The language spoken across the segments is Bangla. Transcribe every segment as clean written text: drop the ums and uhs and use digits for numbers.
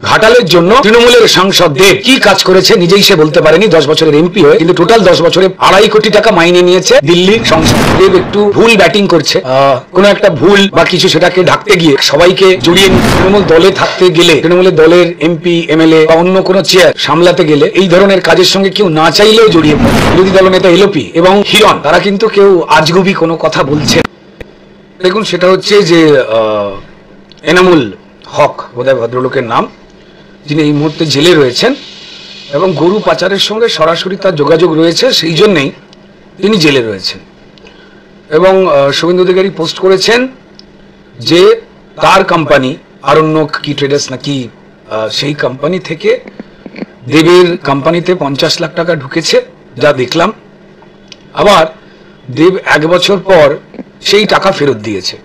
ঘাটালের জন্য তৃণমূলের সাংসদ দেব কি কাজ করেছে নিজেই সে বলতে পারেনি। 10 বছরের এমপি হয়ে কিন্তু টোটাল 10 বছরে 2.5 কোটি টাকা মাইনে নিয়েছে দিল্লির সংসদ। দেব একটু ভুল ব্যাটিং করছে, কোনো একটা ভুল বা কিছু সেটাকে ঢাকতে গিয়ে সবাইকে জড়িয়ে তৃণমূল দলে থাকতে গেলে, তৃণমূলের দলের এমপি এমএলএ বা অন্য কোনো চেয়ার সামলাতে গেলে এই ধরনের কাজের সঙ্গে কেউ না চাইলেও জড়িয়ে পড়ে। বিরোধী দলনেতা এলপি এবং হিরণ তারা কিন্তু কেউ আজগুবি কোনো কথা বলছে। দেখুন, সেটা হচ্ছে যে এনামুল হক বোধহয় ভদ্রলোকের নাম, যিনি এই মুহূর্তে জেলে রয়েছেন এবং গরু পাচারের সঙ্গে সরাসরি তার যোগাযোগ রয়েছে, সেই জন্যেই তিনি জেলে রয়েছেন। এবং শুভেন্দু অধিকারী পোস্ট করেছেন যে তার কোম্পানি আরণ্যক কি ট্রেডার্স নাকি, সেই কোম্পানি থেকে দেবের কোম্পানিতে 50 লাখ টাকা ঢুকেছে যা দেখলাম। আবার দেব 1 বছর পর সেই টাকা ফেরত দিয়েছে।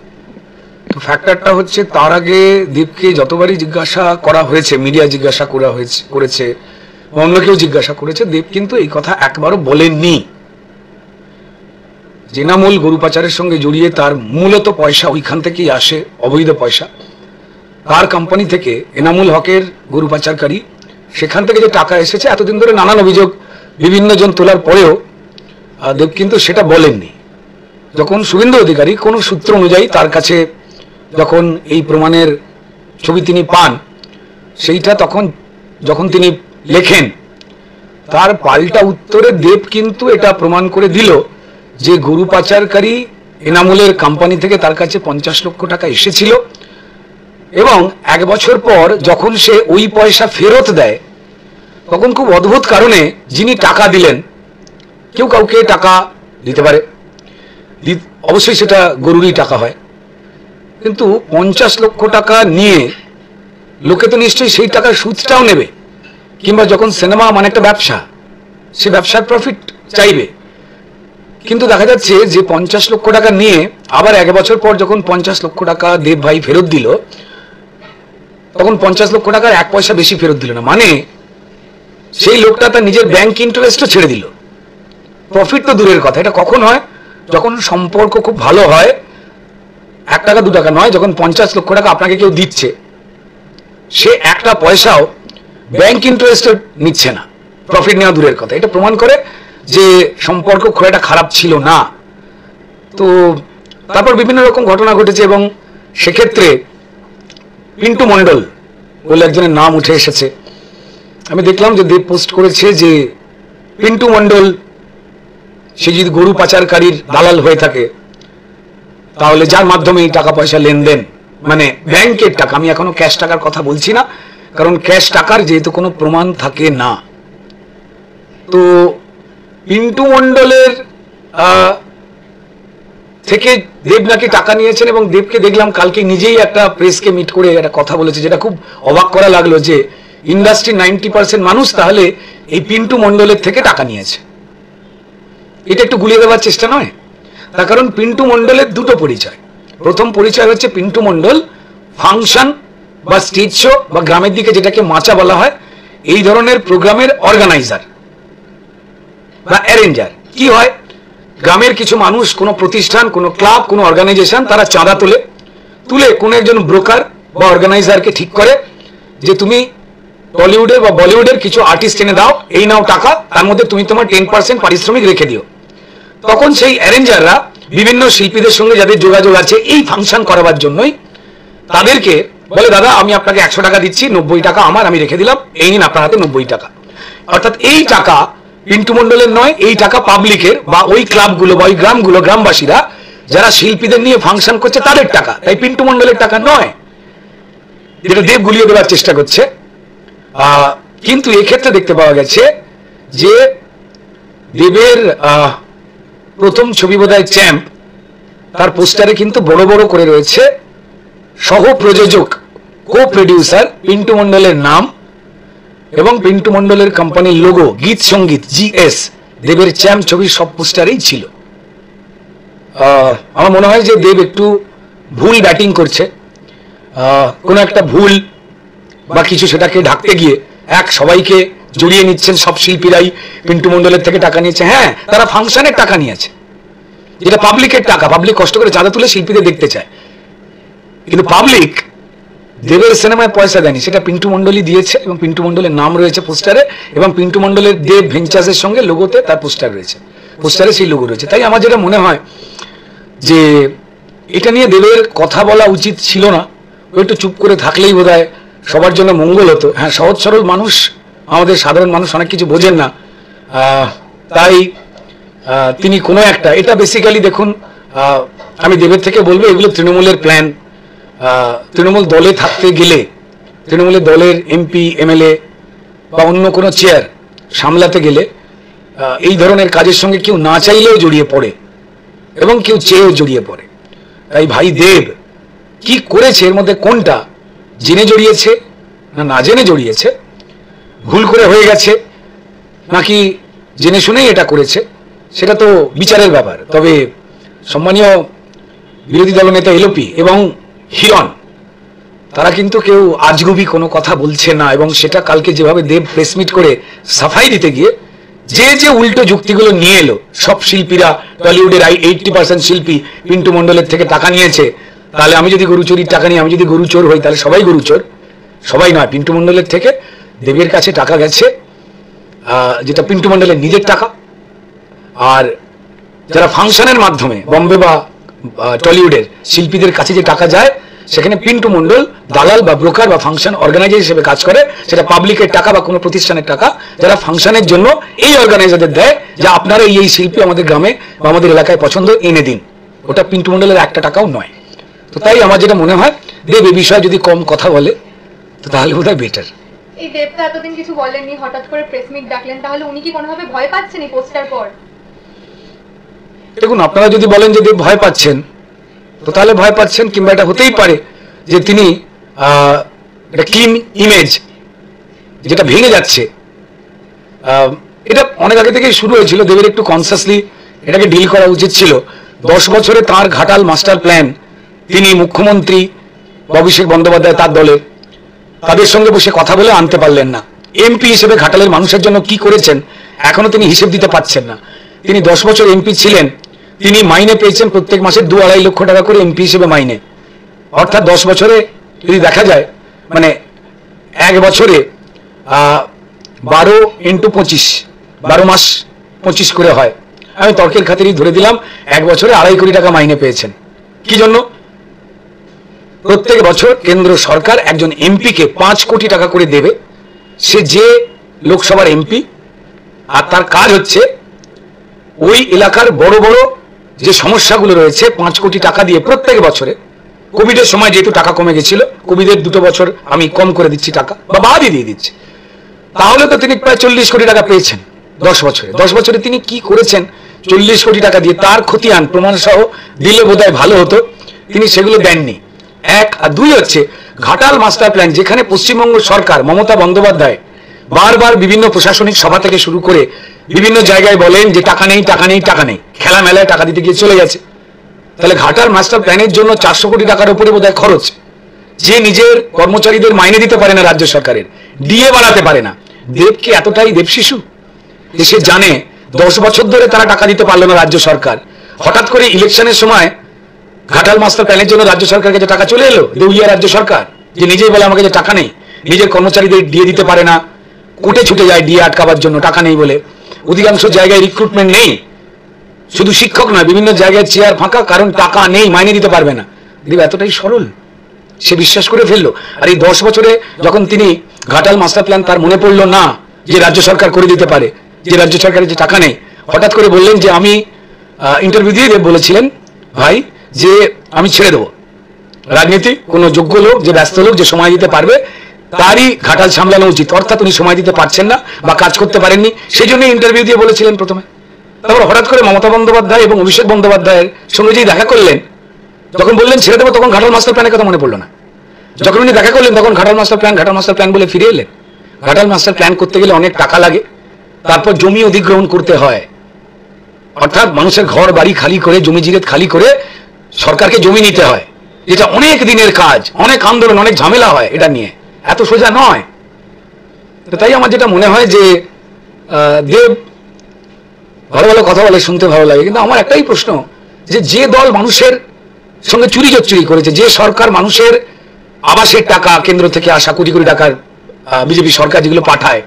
তো ফ্যাক্টরটা হচ্ছে, তার আগে দেবকে যতবারই জিজ্ঞাসা করা হয়েছে, মিডিয়া জিজ্ঞাসা করেছে অন্য কেউ জিজ্ঞাসা করেছে, দেব কিন্তু এই কথা একবারও বলেননি। এনামুল গরু পাচারের সঙ্গে জড়িয়ে তার মূলত পয়সা ওইখান থেকেই আসে, অবৈধ পয়সা। তার কোম্পানি থেকে এনামুল হকের গরু পাচারকারী, সেখান থেকে যে টাকা এসেছে, এতদিন ধরে নানান অভিযোগ বিভিন্ন জন তোলার পরেও দেব কিন্তু সেটা বলেননি। যখন শুভেন্দু অধিকারী কোনো সূত্র অনুযায়ী তার কাছে যখন এই প্রমাণের ছবি তিনি পান, সেইটা যখন তিনি লেখেন, তার পাল্টা উত্তরে দেব কিন্তু এটা প্রমাণ করে দিল যে গরু পাচারকারী এনামুলের কোম্পানি থেকে তার কাছে 50 লক্ষ টাকা এসেছিল এবং 1 বছর পর যখন সে ওই পয়সা ফেরত দেয়, তখন খুব অদ্ভুত কারণে যিনি টাকা দিলেন, কেউ কাউকে টাকা দিতে পারে, অবশ্যই সেটা গরুরই টাকা হয়, কিন্তু 50 লক্ষ টাকা নিয়ে লোকে তো নিশ্চয়ই সেই টাকার সুদটাও নেবে, কিংবা যখন সিনেমা মানে একটা ব্যবসা, সে ব্যবসার প্রফিট চাইবে। কিন্তু দেখা যাচ্ছে যে 50 লক্ষ টাকা নিয়ে আবার 1 বছর পর যখন 50 লক্ষ টাকা দেব ভাই ফেরত দিল, তখন 50 লক্ষ টাকার 1 পয়সা বেশি ফেরত দিল না। মানে সেই লোকটা তার নিজের ব্যাংক ইন্টারেস্টও ছেড়ে দিল, প্রফিট তো দূরের কথা। এটা কখন হয়? যখন সম্পর্ক খুব ভালো হয়, 1 টাকা 2 টাকা নয়, যখন 50 লক্ষ টাকা আপনাকে কেউ দিচ্ছে, সে 1টা পয়সাও ব্যাংক ইন্টারেস্ট নিচ্ছে না, প্রফিট নেওয়া দূরের কথা। এটা প্রমাণ করে যে সম্পর্ক খুব একটা খারাপ ছিল না। তো তারপর বিভিন্ন রকম ঘটনা ঘটেছে এবং সেক্ষেত্রে পিন্টু মণ্ডল বলে একজনের নাম উঠে এসেছে। আমি দেখলাম যে দেব পোস্ট করেছে যে পিন্টু মণ্ডল সে যদি গরু পাচারকারীর দালাল হয়ে থাকে, তাহলে যার মাধ্যমে এই টাকা পয়সা লেনদেন, মানে ব্যাংকের টাকা, আমি এখনো ক্যাশ টাকার কথা বলছি না, কারণ ক্যাশ টাকার যেহেতু কোনো প্রমাণ থাকে না। তো পিন্টু মণ্ডলের থেকে দেব নাকি টাকা নিয়েছেন এবং দেবকে দেখলাম কালকে নিজেই একটা প্রেসকে মিট করে একটা কথা বলেছে, যেটা খুব অবাক করা লাগলো যে ইন্ডাস্ট্রি 90% মানুষ তাহলে এই পিন্টু মণ্ডলের থেকে টাকা নিয়েছে। এটা একটু গুলিয়ে দেওয়ার চেষ্টা নয়? তার কারণ পিন্টু মণ্ডলের 2টো পরিচয়। প্রথম পরিচয় হচ্ছে পিন্টু মণ্ডল ফাংশন বা স্টেজ শো বা গ্রামের দিকে যেটাকে মাচা বলা হয়, এই ধরনের প্রোগ্রামের অর্গানাইজার বা অ্যারেঞ্জার। কি হয়, গ্রামের কিছু মানুষ, কোনো প্রতিষ্ঠান, কোনো ক্লাব, কোনো অর্গানাইজেশন, তারা চাঁদা তুলে কোনো একজন ব্রোকার বা অর্গানাইজারকে ঠিক করে যে তুমি টলিউডের বা বলিউডের কিছু আর্টিস্ট এনে দাও, এই নাও টাকা, তার মধ্যে তুমি তোমার 10% পারিশ্রমিক রেখে দিও। তখন সেই অ্যারেঞ্জাররা বিভিন্ন শিল্পীদের সঙ্গে যাদের যোগাযোগ আছে এই ফাংশন করাবার জন্যই, তাদেরকে বলে, দাদা আমি আপনাকে 100 টাকা দিচ্ছি, 90 টাকা আমার, আমি রেখে দিলাম, এই নিন আপনার হাতে 90 টাকা। অর্থাৎ এই টাকা পিন্টু মণ্ডলের নয়, এই টাকা পাবলিকের বা ওই ক্লাবগুলো বা ওই গ্রামবাসীরা যারা শিল্পীদের নিয়ে ফাংশন করছে তাদের টাকা, তাই পিন্টু মণ্ডলের টাকা নয়, যেটা দেব গুলিয়ে দেওয়ার চেষ্টা করছে। কিন্তু এক্ষেত্রে দেখতে পাওয়া গেছে যে দেবের প্রথম ছবি বোধহয় চ্যাম্প, তার পোস্টারে কিন্তু বড় বড় করে রয়েছে সহ প্রযোজক, কো প্রডিউসার পিন্টু মণ্ডলের নাম এবং পিন্টু মণ্ডলের কোম্পানির লোগো, গীত সঙ্গীত GS, দেবের চ্যাম্প ছবির সব পোস্টারেই ছিল। আমার মনে হয় যে দেব একটু ভুল ব্যাটিং করছে, কোনো একটা ভুল বা কিছু সেটাকে ঢাকতে গিয়ে সবাইকে জড়িয়ে নিচ্ছেন, সব শিল্পীরাই পিন্টু মণ্ডলের থেকে টাকা নিয়েছে। হ্যাঁ, তারা ফাংশনের টাকা নিয়েছে, যেটা পাবলিকের টাকা, পাবলিক কষ্ট করে চাঁদা তুলে শিল্পীদের দেখতে চায়, কিন্তু পাবলিক দেবের সিনেমায় পয়সা দেয়নি, সেটা পিন্টু মণ্ডলই দিয়েছে এবং পিন্টু মণ্ডলের নাম রয়েছে পোস্টারে, এবং পিন্টু মণ্ডলের দেব ভেঞ্চার্সের সঙ্গে লোগোতে তার পোস্টার রয়েছে, পোস্টারে সেই লোগো রয়েছে। তাই আমার যেটা মনে হয় যে এটা নিয়ে দেবের কথা বলা উচিত ছিল না, ও একটু চুপ করে থাকলেই বোধহয় সবার জন্য মঙ্গল হতো। হ্যাঁ, সহজ সরল মানুষ, আমাদের সাধারণ মানুষ অনেক কিছু বোঝেন না, তাই তিনি কোনো একটা, এটা বেসিক্যালি দেখুন, আমি দেবের থেকে বলবো এগুলো তৃণমূলের প্ল্যান। তৃণমূল দলে থাকতে গেলে, তৃণমূলের দলের এমপি এমএলএ বা অন্য কোনো চেয়ার সামলাতে গেলে এই ধরনের কাজের সঙ্গে কেউ না চাইলেও জড়িয়ে পড়ে এবং কেউ চেয়েও জড়িয়ে পড়ে। তাই ভাই দেব কি করেছে, এর মধ্যে কোনটা জেনে জড়িয়েছে না না জেনে জড়িয়েছে, ভুল করে হয়ে গেছে নাকি জেনে শুনেই এটা করেছে, সেটা তো বিচারের ব্যাপার। তবে সম্মানীয় বিরোধী দলনেতা এলওপি এবং হিরণ, তারা কিন্তু কেউ আজগুবি কোনো কথা বলছে না, এবং সেটা কালকে যেভাবে দেব প্রেস মিট করে সাফাই দিতে গিয়ে যে যে উল্টো যুক্তিগুলো নিয়ে এলো, সব শিল্পীরা, টলিউডের 80% শিল্পী পিন্টু মণ্ডলের থেকে টাকা নিয়েছে, তাহলে আমি যদি গরু চুরির টাকা নিই, আমি যদি গরু চোর হই, তাহলে সবাই গরু চোর। সবাই নয়, পিন্টু মণ্ডলের থেকে দেবের কাছে টাকা গেছে, যেটা পিন্টু মণ্ডলের নিজের টাকা। আর যারা ফাংশনের মাধ্যমে বম্বে বা টলিউডের শিল্পীদের কাছে যে টাকা যায়, সেখানে পিন্টু মণ্ডল দালাল বা ব্রোকার বা ফাংশন অর্গানাইজার হিসেবে কাজ করে, সেটা পাবলিকের টাকা বা কোনো প্রতিষ্ঠানের টাকা, যারা ফাংশনের জন্য এই অর্গানাইজারদের দেয় যে আপনারা এই শিল্পী আমাদের গ্রামে বা আমাদের এলাকায় পছন্দ এনে দিন, ওটা পিন্টু মণ্ডলের একটা টাকাও নয়। তো তাই আমার যেটা মনে হয়, দেব এ বিষয়ে যদি কম কথা বলে তো তাহলে বোধহয় বেটার। এই দেব তো এতদিন কিছু বলেননি, হঠাৎ করে প্রেস মিট ডাকলেন, তাহলে উনি কি কোনোভাবে ভয় পাচ্ছেন এই পোস্টার পর? দেখুন, আপনারা যদি বলেন যে দেব ভয় পাচ্ছেন, তো তাহলে ভয় পাচ্ছেন, কিংবা এটা হতেই পারে যে তিনি একটা ক্লিন ইমেজ যেটা ভেঙে যাচ্ছে, এটা অনেক আগে থেকেই শুরু হয়েছিল। দেবের একটু কনসিয়াসলি এটাকে ডিল করা উচিত ছিল। 10 বছরে তার ঘাটাল মাস্টার প্ল্যান তিনি মুখ্যমন্ত্রী অভিষেক বন্দ্যোপাধ্যায় তার দলের, তাদের সঙ্গে বসে কথা বলে আনতে পারলেন না। এমপি হিসেবে ঘাটালের মানুষের জন্য কি করেছেন এখনো তিনি হিসেব দিতে পারছেন না। তিনি 10 বছর এমপি ছিলেন, তিনি মাইনে পেয়েছেন প্রত্যেক মাসে 2-2.5 লক্ষ টাকা করে এমপি হিসেবে মাইনে। অর্থাৎ 10 বছরে যদি দেখা যায়, মানে 1 বছরে 12 × 25, 12 মাস 25 করে হয়। আমি তর্কের খাতিরই ধরে দিলাম 1 বছরে 2.5 কোটি টাকা মাইনে পেয়েছেন। কি জন্য? প্রত্যেক বছর কেন্দ্র সরকার একজন এমপিকে 5 কোটি টাকা করে দেবে, সে যে লোকসভার এমপি, আর তার কাজ হচ্ছে ওই এলাকার বড় বড় যে সমস্যাগুলো রয়েছে 5 কোটি টাকা দিয়ে প্রত্যেক বছরে। কোভিডের সময় যেহেতু টাকা কমে গেছিল, কোভিডের 2 বছর আমি কম করে দিচ্ছি টাকা বা বাদই দিয়ে দিচ্ছি, তাহলে তো তিনি প্রায় 40 কোটি টাকা পেয়েছেন 10 বছরে। 10 বছরে তিনি কি করেছেন 40 কোটি টাকা দিয়ে, তার খতিয়ান প্রমাণ সহ দিলে বোধহয় ভালো হতো, তিনি সেগুলো দেননি। 1 আর 2 হচ্ছে ঘাটাল মাস্টার প্ল্যান, যেখানে পশ্চিমবঙ্গ সরকার মমতা বন্দ্যোপাধ্যায় বারবার বিভিন্ন প্রশাসনিক সভা থেকে শুরু করে বিভিন্ন জায়গায় বলেন যে টাকা নেই টাকা নেই টাকা নেই, খেলা মেলায় টাকা দিতে গিয়ে চলে গেছে। তাহলে ঘাটাল মাস্টার প্ল্যানের জন্য 400 কোটি টাকার উপরে বোধহয় খরচ, যে নিজের কর্মচারীদের মাইনে দিতে পারে না রাজ্য সরকারের, ডিএ বাড়াতে পারে না। দেবকে এতটাই দেব শিশু যে সে জানে 10 বছর ধরে তারা টাকা দিতে পারলো না রাজ্য সরকার, হঠাৎ করে ইলেকশনের সময় ঘাটাল মাস্টার প্ল্যানের জন্য রাজ্য সরকারকে যে টাকা চলে এলো, দেউলিয়া রাজ্য সরকার যে নিজেই বলে আমাকে যে টাকা নেই, নিজের কর্মচারীদের ডিএ দিতে পারে না, কোর্টে ছুটে যায় ডিএ আটকাবার জন্য টাকা নেই বলে। অধিকাংশ জায়গায় রিক্রুটমেন্ট নেই, শুধু শিক্ষক নয়, বিভিন্ন জায়গায় চেয়ার ফাঁকা, কারণ টাকা নেই, মাইনে দিতে পারবে না। দেব এতটাই সরল, সে বিশ্বাস করে ফেললো। আর এই 10 বছরে যখন তিনি ঘাটাল মাস্টার প্ল্যান, তার মনে পড়লো না যে রাজ্য সরকার করে দিতে পারে, যে রাজ্য সরকারের যে টাকা নেই, হঠাৎ করে বললেন যে আমি ইন্টারভিউ দিয়ে দেব বলেছিলেন ভাই যে আমি ছেড়ে দেবো রাজনীতি, কোনো যোগ্য লোক, যে ব্যস্ত লোক, যে সময় দিতে পারবে তারই ঘাটাল সামলানো উচিত। অর্থাৎ উনি সময় দিতে পারছেন না বা কাজ করতে পারেননি, সেই জন্য ইন্টারভিউ দিয়ে বলেছিলেন প্রথমে। তারপর হঠাৎ করে মমতা বন্দ্যোপাধ্যায় এবং অভিষেক বন্দ্যোপাধ্যায়ের সঙ্গে যেই দেখা করলেন, যখন বললেন ছেড়ে দেবো, তখন ঘাটাল মাস্টার প্ল্যানের কথা মনে পড়লো না। যখন উনি দেখা করলেন তখন ঘাটাল মাস্টার প্ল্যান বলে ফিরে এলেন। ঘাটাল মাস্টার প্ল্যান করতে গেলে অনেক টাকা লাগে, তারপর জমি অধিগ্রহণ করতে হয়, অর্থাৎ মানুষের ঘর বাড়ি খালি করে, জমি জিরেত খালি করে সরকারকে জমি নিতে হয়, যেটা অনেক দিনের কাজ, অনেক আন্দোলন, অনেক ঝামেলা হয়, এটা নিয়ে এত সোজা নয়। তো তাই আমার যেটা মনে হয় যে দেব ভালো ভালো কথা বলে, শুনতে ভালো লাগে, কিন্তু আমার একটাই প্রশ্ন যে যে দল মানুষের সঙ্গে চুরি করেছে, যে সরকার মানুষের আবাসের টাকা কেন্দ্র থেকে আসা কোটি কোটি টাকার বিজেপি সরকার যেগুলো পাঠায়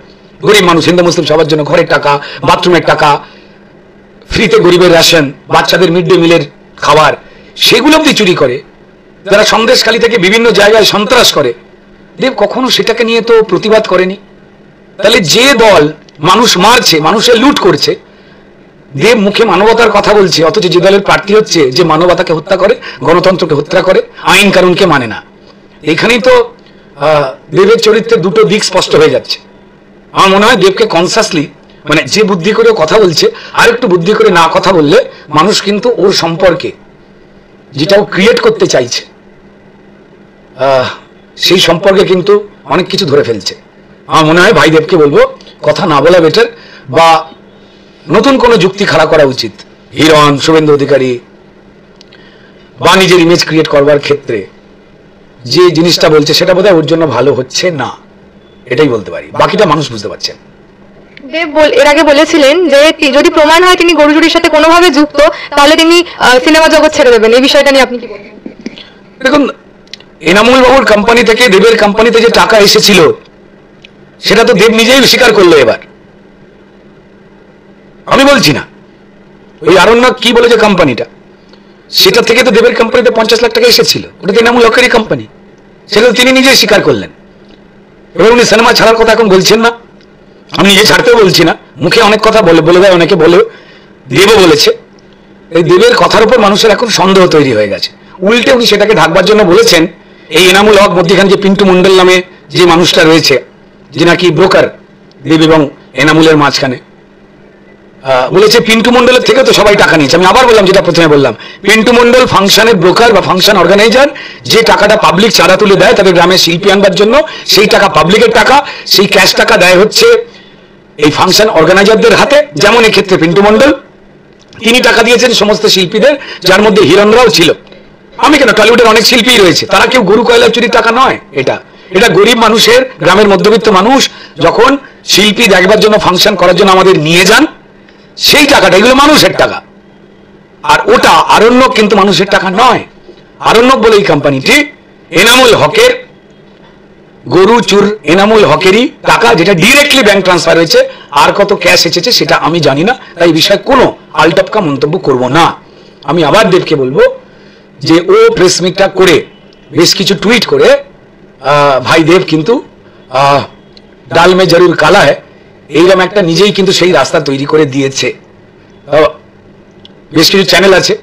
গরিব মানুষ হিন্দু মুসলিম সবার জন্য, ঘরের টাকা, বাথরুমের টাকা, ফ্রিতে গরিবের রেশন, বাচ্চাদের মিড ডে মিলের খাবার, সেগুলো অব্দি চুরি করে, যারা সন্দেশখালী থেকে বিভিন্ন জায়গায় সন্ত্রাস করে, দেব কখনো সেটাকে নিয়ে তো প্রতিবাদ করেনি। তাহলে যে দল মানুষ মারছে, মানুষের লুট করছে, দেব মুখে মানবতার কথা বলছে, অথচ যে দলের প্রার্থী হচ্ছে যে মানবতাকে হত্যা করে, গণতন্ত্রকে হত্যা করে, আইন কানুনকে মানে না। এখানেই তো দেবের চরিত্রের দুটো দিক স্পষ্ট হয়ে যাচ্ছে। আমার মনে হয় দেবকে কনসাসলি, মানে যে বুদ্ধি করে কথা বলছে, আর একটু বুদ্ধি করে না কথা বললে মানুষ কিন্তু ওর সম্পর্কে যেটা ও ক্রিয়েট করতে চাইছে সেই সম্পর্কে কিন্তু অনেক কিছু ধরে ফেলছে। আমার মনে হয় ভাই দেবকে বলবো কথা না বলা বেটার, বা নতুন কোনো যুক্তি খাড়া করা উচিত। হিরণ, শুভেন্দু অধিকারী বা নিজের ইমেজ ক্রিয়েট করবার ক্ষেত্রে যে জিনিসটা বলছে সেটা বোধহয় ওর জন্য ভালো হচ্ছে না, এটাই বলতে পারি। বাকিটা মানুষ বুঝতে পারছেন। দেব এর আগে বলেছিলেন যে যদি প্রমাণ হয় তিনি গরু চুরির সাথে কোনোভাবে যুক্ত, তাহলে তিনি সিনেমা জগৎ ছেড়ে দেবেন। এই বিষয়টা নিয়ে আপনি কি বলবেন? দেখুন, এনামুল বাবুর কোম্পানি থেকে দেবের কোম্পানিতে যে টাকা এসেছিল সেটা তো দেব নিজেই স্বীকার করলো। এবার আমি বলছি না, ওই আরণ্যক কি বলে যে কোম্পানিটা, সেটা থেকে তো দেবের কোম্পানিতে 50 লাখ টাকা এসেছিল, ওটা তো এনামুল হকেরই কোম্পানি, সেটা তো তিনি নিজেই স্বীকার করলেন। এবার উনি সিনেমা ছাড়ার কথা এখন বলছেন না, আমি নিজে ছাড়তেও বলছি না, মুখে অনেক কথা বলে দেয়, অনেকে বলে, দেবও বলেছে। এই দেবের কথার উপর মানুষের এখন সন্দেহ তৈরি হয়ে গেছে। উল্টে উনি সেটাকে ঢাকবার জন্য বলেছেন এই এনামুল হক মধ্যখানে যে পিন্টু মন্ডল নামে যে মানুষটা রয়েছে, যে নাকি ব্রোকার দেব এবং এনামুলের মাঝখানে, বলেছে পিন্টু মন্ডলের থেকে তো সবাই টাকা নিয়েছে। আমি আবার বললাম যেটা প্রথমে বললাম, পিন্টু মন্ডল ফাংশনের ব্রোকার বা ফাংশন অর্গানাইজার, যে টাকাটা পাবলিক চাঁদা তুলে দেয় তাদের গ্রামে শিল্পী আনবার জন্য, সেই টাকা পাবলিকের টাকা, সেই ক্যাশ টাকা দেয় হচ্ছে এই ফাংশন অর্গানাইজারদের হাতে। যেমন এক্ষেত্রে পিন্টু মন্ডল, তিনি টাকা দিয়েছেন সমস্ত শিল্পীদের, যার মধ্যে হিরণরাও ছিল। আমি কেন, টলিউডের অনেক শিল্পী রয়েছে, তারা কেউ গরু কয়লা চুরির টাকা নয়। এটা গরিব মানুষের, গ্রামের মধ্যবিত্ত মানুষ যখন শিল্পী দেখবার জন্য, ফাংশন করার জন্য আমাদের নিয়ে যান, সেই টাকাটা, এগুলো মানুষের টাকা। আর ওটা আরণ্যক কিন্তু মানুষের টাকা নয়। আরণ্যক বলে এই কোম্পানিটি এনামুল হকের, গরু চুর এনামুল হকেরই টাকা, যেটা ডিরেক্টলি ব্যাংক ট্রান্সফার হয়েছে। আর কত ক্যাশ এসেছে সেটা আমি জানি না, তাই এই বিষয়ে কোনো আলটপকা মন্তব্য করব না। আমি আবার দেবকে বলবো যে ও প্রেস মিটটা করে, বেশ কিছু টুইট করে, ভাই দেব কিন্তু ডাল মে জরুর কালা হ্যায়, এইরকম একটা নিজেই কিন্তু সেই রাস্তা তৈরি করে দিয়েছে। বেশ কিছু চ্যানেল আছে,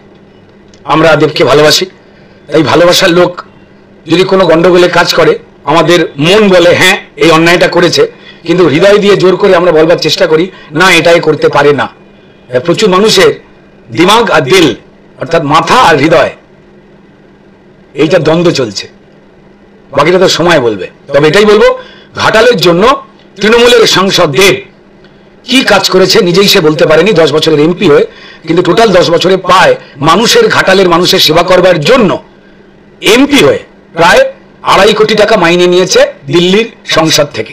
আমরা দেবকে ভালোবাসি, তাই ভালোবাসার লোক যদি কোনো গন্ডগোলে কাজ করে, আমাদের মন বলে হ্যাঁ এই অন্যায়টা করেছে, কিন্তু হৃদয় দিয়ে জোর করে আমরা বলবার চেষ্টা করি না এটাই করতে পারে না। প্রচুর মানুষের দিমাগ আর দিল, অর্থাৎ মাথা আর হৃদয়, এইটা দ্বন্দ্ব চলছে। বাকিটা তো সময় বলবে। তবে এটাই বলবো, ঘাটালের জন্য তৃণমূলের সাংসদ দেব কি কাজ করেছে নিজেই সে বলতে পারেনি 10 বছরের এমপি হয়ে, কিন্তু টোটাল 10 বছরে পায় মানুষের, ঘাটালের মানুষের সেবা করবার জন্য এমপি হয়ে প্রায় 2.5 কোটি টাকা মাইনে নিয়েছে দিল্লির সংসদ থেকে।